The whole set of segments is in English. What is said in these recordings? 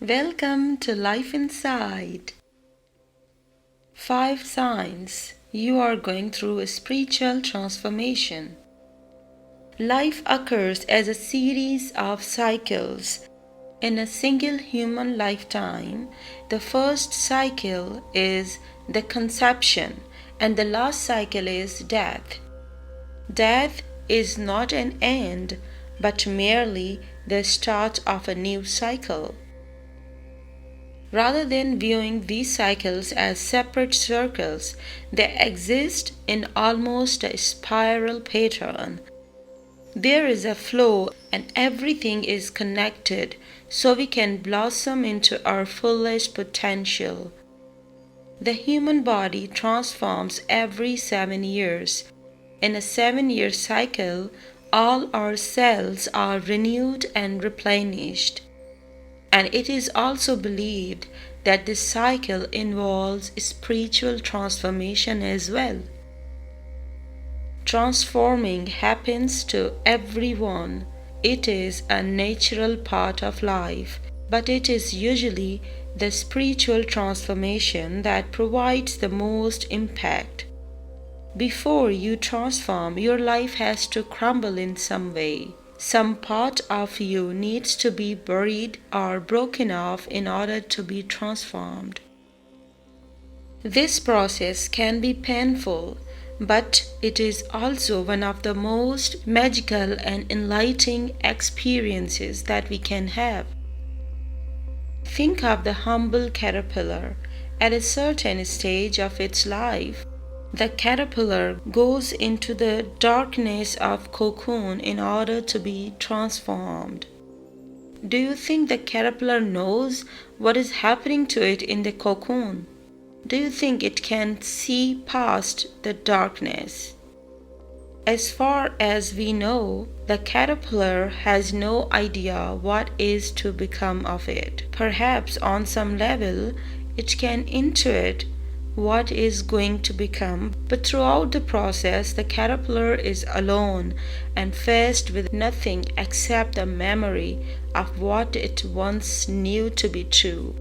Welcome to Life Inside. 5 signs you are going through a spiritual transformation. Life occurs as a series of cycles. In a single human lifetime, the first cycle is the conception, and the last cycle is death. Death is not an end, but merely the start of a new cycle. Rather than viewing these cycles as separate circles, they exist in almost a spiral pattern. There is a flow and everything is connected so we can blossom into our fullest potential. The human body transforms every 7 years. In a 7-year cycle, all our cells are renewed and replenished. And it is also believed that this cycle involves spiritual transformation as well. Transforming happens to everyone. It is a natural part of life, but it is usually the spiritual transformation that provides the most impact. Before you transform, your life has to crumble in some way. Some part of you needs to be buried or broken off in order to be transformed. This process can be painful, but it is also one of the most magical and enlightening experiences that we can have. Think of the humble caterpillar. At a certain stage of its life, the caterpillar goes into the darkness of cocoon in order to be transformed. Do you think the caterpillar knows what is happening to it in the cocoon? Do you think it can see past the darkness? As far as we know, the caterpillar has no idea what is to become of it. Perhaps on some level, it can intuit what is going to become, but throughout the process, the caterpillar is alone and faced with nothing except the memory of what it once knew to be true.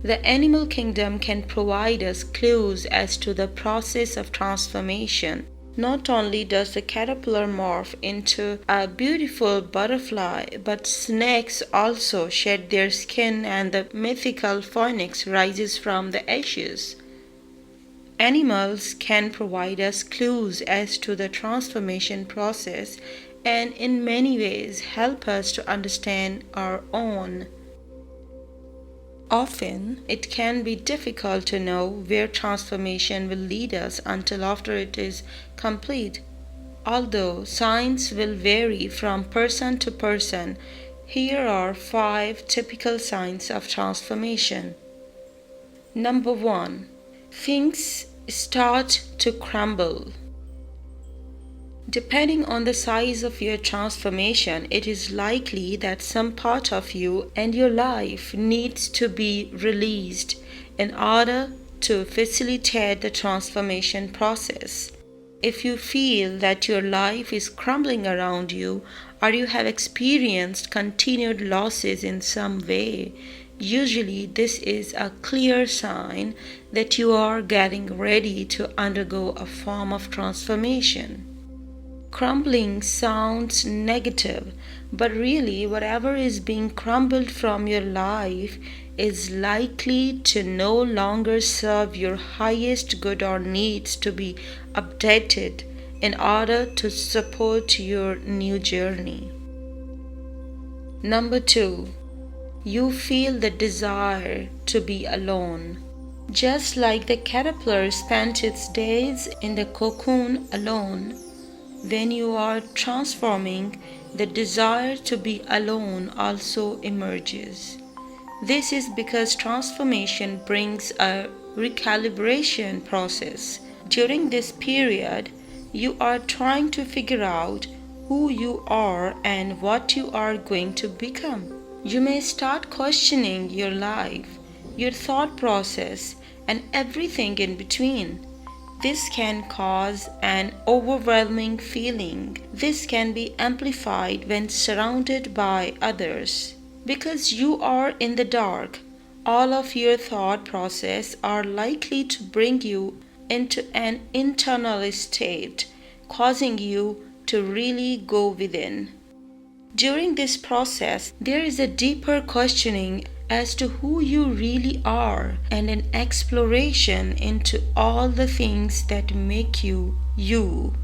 The animal kingdom can provide us clues as to the process of transformation. Not only does the caterpillar morph into a beautiful butterfly, but snakes also shed their skin and the mythical phoenix rises from the ashes. Animals can provide us clues as to the transformation process and in many ways help us to understand our own. Often, it can be difficult to know where transformation will lead us until after it is complete. Although signs will vary from person to person, here are 5 typical signs of transformation. Number 1. Things start to crumble. Depending on the size of your transformation, it is likely that some part of you and your life needs to be released in order to facilitate the transformation process. If you feel that your life is crumbling around you or you have experienced continued losses in some way, usually this is a clear sign that you are getting ready to undergo a form of transformation. Crumbling sounds negative, but really whatever is being crumbled from your life is likely to no longer serve your highest good or needs to be updated in order to support your new journey. Number 2. You feel the desire to be alone. Just like the caterpillar spent its days in the cocoon alone, when you are transforming, the desire to be alone also emerges. This is because transformation brings a recalibration process. During this period, you are trying to figure out who you are and what you are going to become. You may start questioning your life, your thought process, and everything in between. This can cause an overwhelming feeling. This can be amplified when surrounded by others. Because you are in the dark, all of your thought process are likely to bring you into an internal state, causing you to really go within. During this process, there is a deeper questioning as to who you really are and an exploration into all the things that make you you.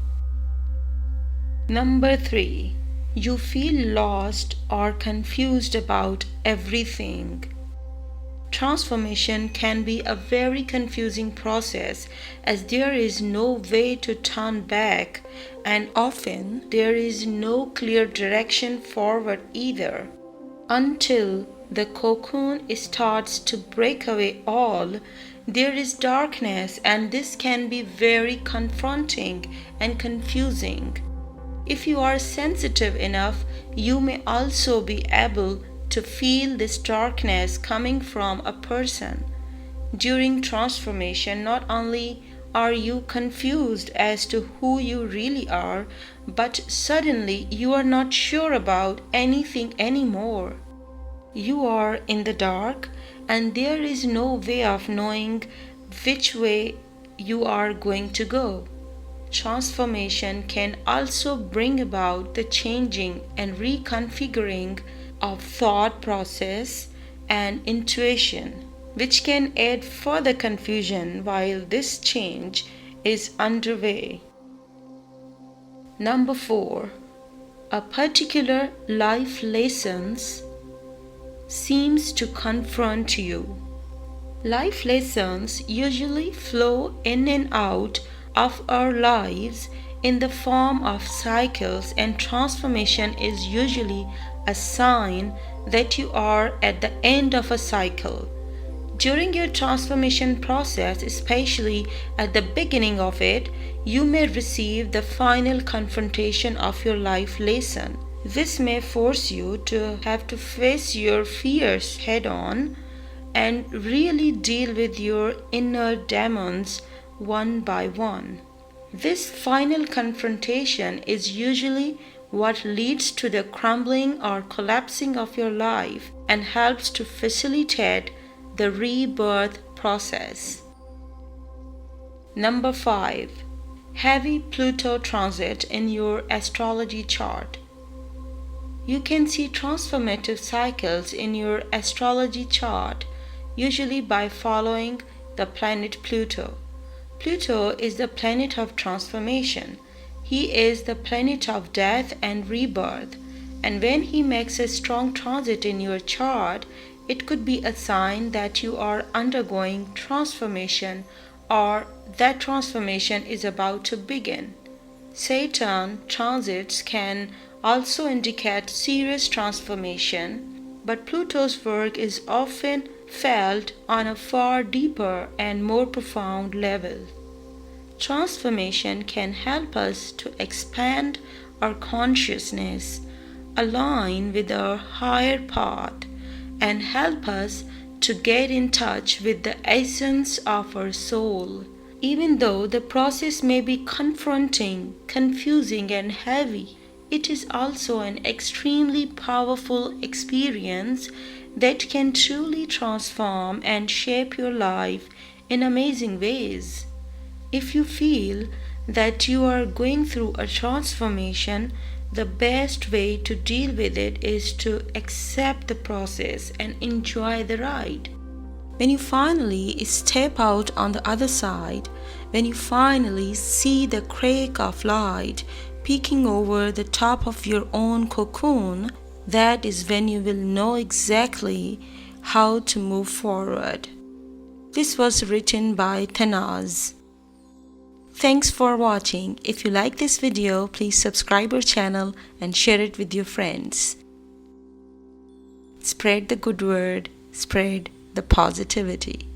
Number 3. You feel lost or confused about everything. Transformation can be a very confusing process as there is no way to turn back, and often there is no clear direction forward either. Until the cocoon starts to break away all, there is darkness, and this can be very confronting and confusing. If you are sensitive enough, you may also be able to feel this darkness coming from a person. During transformation, not only are you confused as to who you really are, but suddenly you are not sure about anything anymore. You are in the dark, and there is no way of knowing which way you are going to go. Transformation can also bring about the changing and reconfiguring of thought process and intuition, which can add further confusion while this change is underway. Number 4. A particular life lessons seems to confront you. Life lessons usually flow in and out of our lives in the form of cycles, and transformation is usually a sign that you are at the end of a cycle. During your transformation process, especially at the beginning of it, you may receive the final confrontation of your life lesson. This may force you to have to face your fears head on and really deal with your inner demons one by one. This final confrontation is usually what leads to the crumbling or collapsing of your life and helps to facilitate the rebirth process. Number 5. Heavy Pluto transit in your astrology chart. You can see transformative cycles in your astrology chart usually by following the planet Pluto. Pluto is the planet of transformation. He is the planet of death and rebirth, and when he makes a strong transit in your chart, it could be a sign that you are undergoing transformation or that transformation is about to begin. Saturn transits can also indicate serious transformation, but Pluto's work is often felt on a far deeper and more profound level. Transformation can help us to expand our consciousness, align with our higher path, and help us to get in touch with the essence of our soul. Even though the process may be confronting, confusing, and heavy, it is also an extremely powerful experience that can truly transform and shape your life in amazing ways. If you feel that you are going through a transformation, the best way to deal with it is to accept the process and enjoy the ride. When you finally step out on the other side, when you finally see the crack of light peeking over the top of your own cocoon, that is when you will know exactly how to move forward. This was written by Tanaz. Thanks for watching. If you like this video, please subscribe our channel and share it with your friends. Spread the good word, spread the positivity.